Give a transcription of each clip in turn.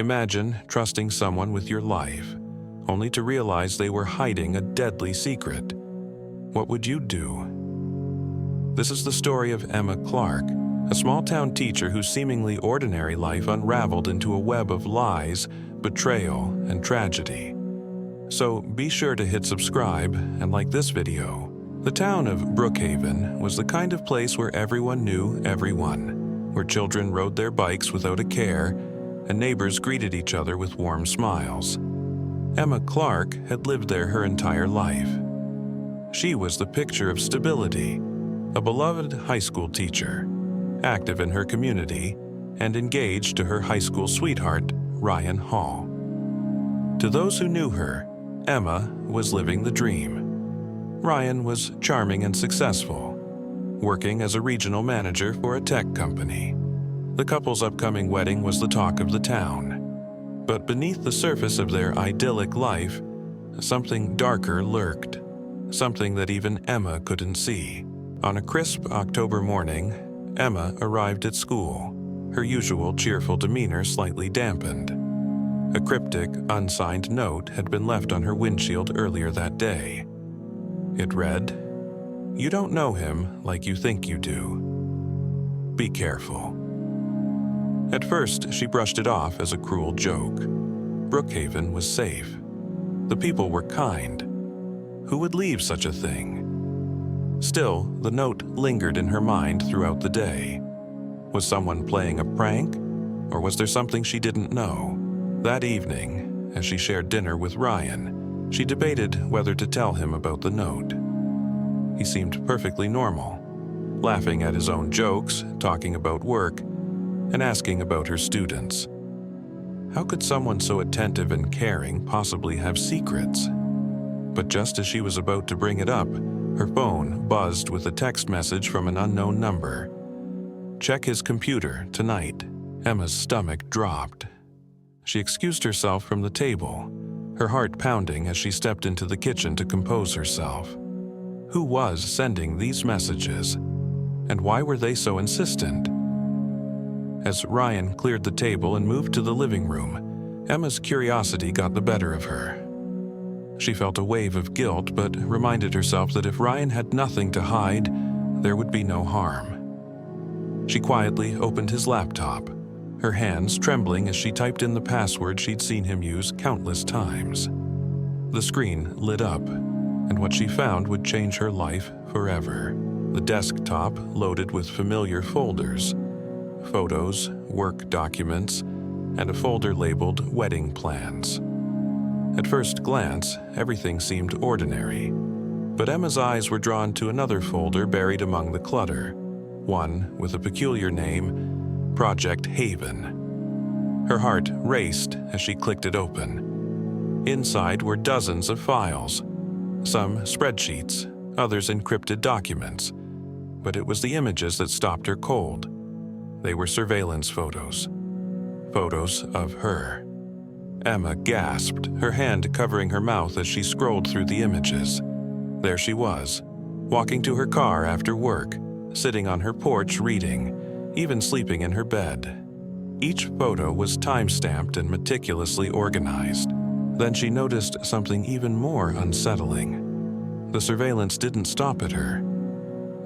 Imagine trusting someone with your life, only to realize they were hiding a deadly secret. What would you do? This is the story of Emma Clarke, a small-town teacher whose seemingly ordinary life unraveled into a web of lies, betrayal, and tragedy. So be sure to hit subscribe and like this video. The town of Brookhaven was the kind of place where everyone knew everyone, where children rode their bikes without a care, and neighbors greeted each other with warm smiles. Emma Clarke had lived there her entire life. She was the picture of stability, a beloved high school teacher, active in her community, and engaged to her high school sweetheart, Ryan Hall. To those who knew her, Emma was living the dream. Ryan was charming and successful, working as a regional manager for a tech company. The couple's upcoming wedding was the talk of the town. But beneath the surface of their idyllic life, something darker lurked, something that even Emma couldn't see. On a crisp October morning, Emma arrived at school, her usual cheerful demeanor slightly dampened. A cryptic, unsigned note had been left on her windshield earlier that day. It read, "You don't know him like you think you do. Be careful." At first, she brushed it off as a cruel joke. Brookhaven was safe. The people were kind. Who would leave such a thing? Still, the note lingered in her mind throughout the day. Was someone playing a prank, or was there something she didn't know? That evening, as she shared dinner with Ryan, she debated whether to tell him about the note. He seemed perfectly normal, laughing at his own jokes, talking about work, and asking about her students. How could someone so attentive and caring possibly have secrets? But just as she was about to bring it up, her phone buzzed with a text message from an unknown number. "Check his computer tonight." Emma's stomach dropped. She excused herself from the table, her heart pounding as she stepped into the kitchen to compose herself. Who was sending these messages? And why were they so insistent? As Ryan cleared the table and moved to the living room, Emma's curiosity got the better of her. She felt a wave of guilt, but reminded herself that if Ryan had nothing to hide, there would be no harm. She quietly opened his laptop, her hands trembling as she typed in the password she'd seen him use countless times. The screen lit up, and what she found would change her life forever. The desktop loaded with familiar folders, photos, work documents, and a folder labeled Wedding Plans. At first glance, everything seemed ordinary, but Emma's eyes were drawn to another folder buried among the clutter, one with a peculiar name, Project Haven. Her heart raced as she clicked it open. Inside were dozens of files, some spreadsheets, others encrypted documents, but it was the images that stopped her cold. They were surveillance photos, photos of her. Emma gasped, her hand covering her mouth as she scrolled through the images. There she was, walking to her car after work, sitting on her porch reading, even sleeping in her bed. Each photo was time-stamped and meticulously organized. Then she noticed something even more unsettling. The surveillance didn't stop at her.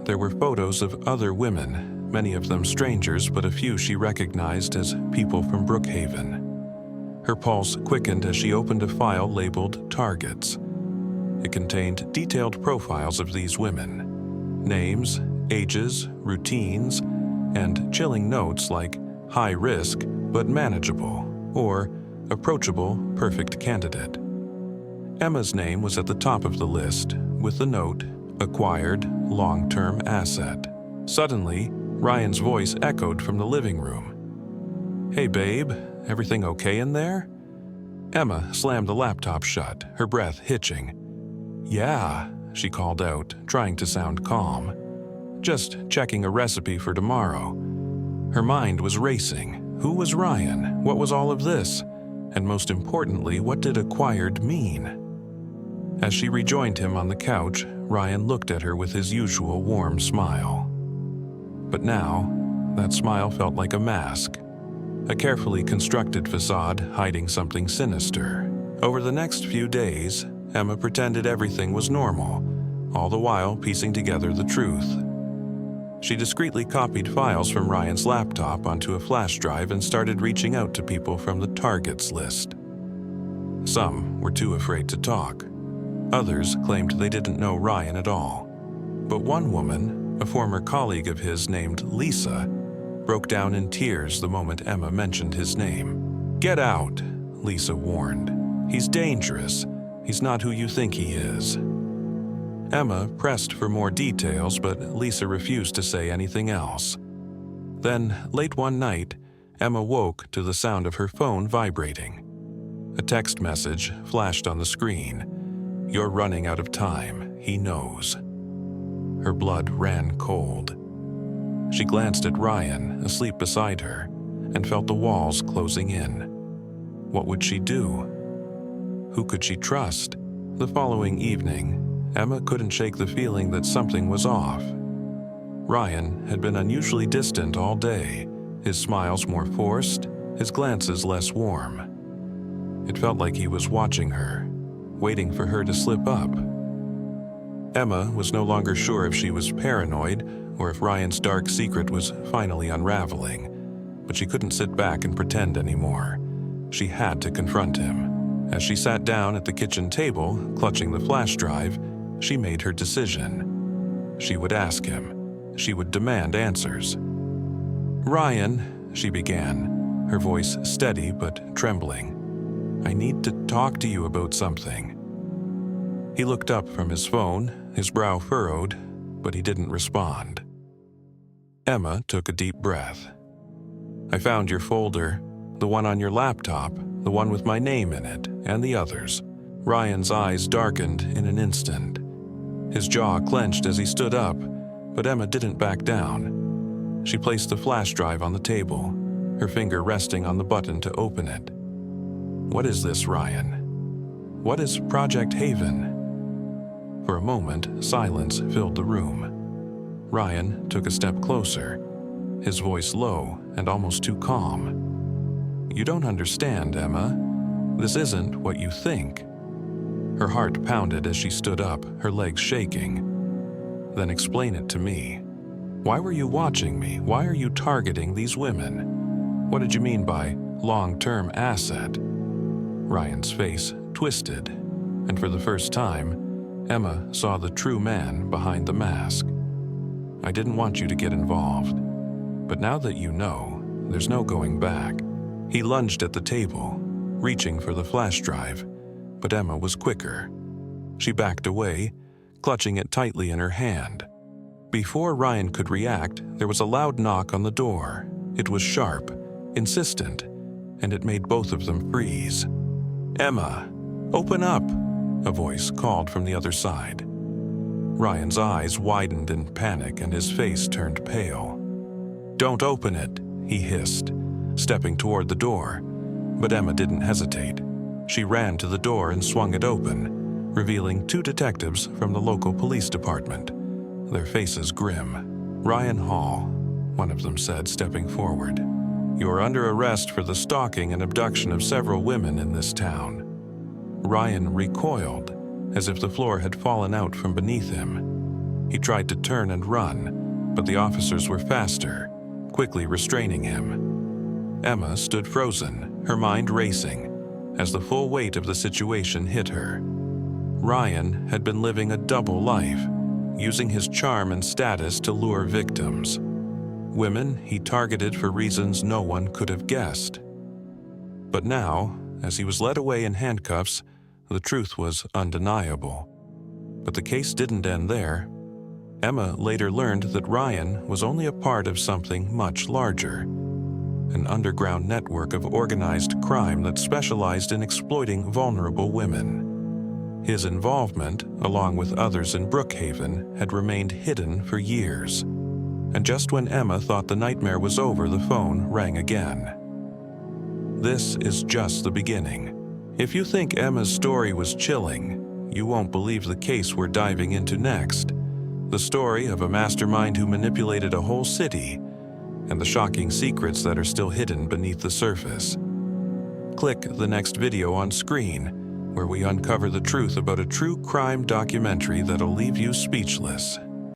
There were photos of other women, many of them strangers, but a few she recognized as people from Brookhaven. Her pulse quickened as she opened a file labeled Targets. It contained detailed profiles of these women, names, ages, routines, and chilling notes like high risk but manageable or approachable perfect candidate. Emma's name was at the top of the list with the note, Acquired long-term asset. Suddenly, Ryan's voice echoed from the living room. "Hey babe, everything okay in there?" Emma slammed the laptop shut, her breath hitching. "Yeah," she called out, trying to sound calm. "Just checking a recipe for tomorrow." Her mind was racing. Who was Ryan? What was all of this? And most importantly, what did acquired mean? As she rejoined him on the couch, Ryan looked at her with his usual warm smile. But now, that smile felt like a mask. a carefully constructed facade hiding something sinister. Over the next few days, Emma pretended everything was normal, all the while piecing together the truth. She discreetly copied files from Ryan's laptop onto a flash drive and started reaching out to people from the targets list. Some were too afraid to talk. Others claimed they didn't know Ryan at all. But one woman, a former colleague of his named Lisa, broke down in tears the moment Emma mentioned his name. "Get out," Lisa warned. "He's dangerous. He's not who you think he is." Emma pressed for more details, but Lisa refused to say anything else. Then, late one night, Emma woke to the sound of her phone vibrating. A text message flashed on the screen. "You're running out of time. He knows." Her blood ran cold. She glanced at Ryan, asleep beside her, and felt the walls closing in. What would she do? Who could she trust? The following evening, Emma couldn't shake the feeling that something was off. Ryan had been unusually distant all day, his smiles more forced, his glances less warm. It felt like he was watching her, waiting for her to slip up. Emma was no longer sure if she was paranoid or if Ryan's dark secret was finally unraveling, but she couldn't sit back and pretend anymore. She had to confront him. As she sat down at the kitchen table, clutching the flash drive, she made her decision. She would ask him. She would demand answers. "Ryan," she began, her voice steady but trembling, "I need to talk to you about something." He looked up from his phone, his brow furrowed, but he didn't respond. Emma took a deep breath. "I found your folder, the one on your laptop, the one with my name in it, and the others." Ryan's eyes darkened in an instant. His jaw clenched as he stood up, but Emma didn't back down. She placed the flash drive on the table, her finger resting on the button to open it. "What is this, Ryan? What is Project Haven?" For a moment, silence filled the room. Ryan took a step closer, his voice low and almost too calm. "You don't understand, Emma. This isn't what you think." Her heart pounded as she stood up, her legs shaking. "Then explain it to me. Why were you watching me? Why are you targeting these women? What did you mean by long-term asset?" Ryan's face twisted, and for the first time, Emma saw the true man behind the mask. "I didn't want you to get involved, but now that you know, there's no going back." He lunged at the table, reaching for the flash drive, but Emma was quicker. She backed away, clutching it tightly in her hand. Before Ryan could react, there was a loud knock on the door. It was sharp, insistent, and it made both of them freeze. "Emma, open up!" a voice called from the other side. Ryan's eyes widened in panic and his face turned pale. "Don't open it," he hissed, stepping toward the door, but Emma didn't hesitate. She ran to the door and swung it open, revealing two detectives from the local police department, their faces grim. "Ryan Hall," one of them said, stepping forward. "You are under arrest for the stalking and abduction of several women in this town." Ryan recoiled, as if the floor had fallen out from beneath him. He tried to turn and run, but the officers were faster, quickly restraining him. Emma stood frozen, her mind racing, as the full weight of the situation hit her. Ryan had been living a double life, using his charm and status to lure victims. Women he targeted for reasons no one could have guessed. But now, as he was led away in handcuffs, the truth was undeniable. But the case didn't end there. Emma later learned that Ryan was only a part of something much larger, an underground network of organized crime that specialized in exploiting vulnerable women. His involvement, along with others in Brookhaven, had remained hidden for years. And just when Emma thought the nightmare was over, the phone rang again. This is just the beginning. If you think Emma's story was chilling, you won't believe the case we're diving into next. The story of a mastermind who manipulated a whole city and the shocking secrets that are still hidden beneath the surface. Click the next video on screen, where we uncover the truth about a true crime documentary that'll leave you speechless.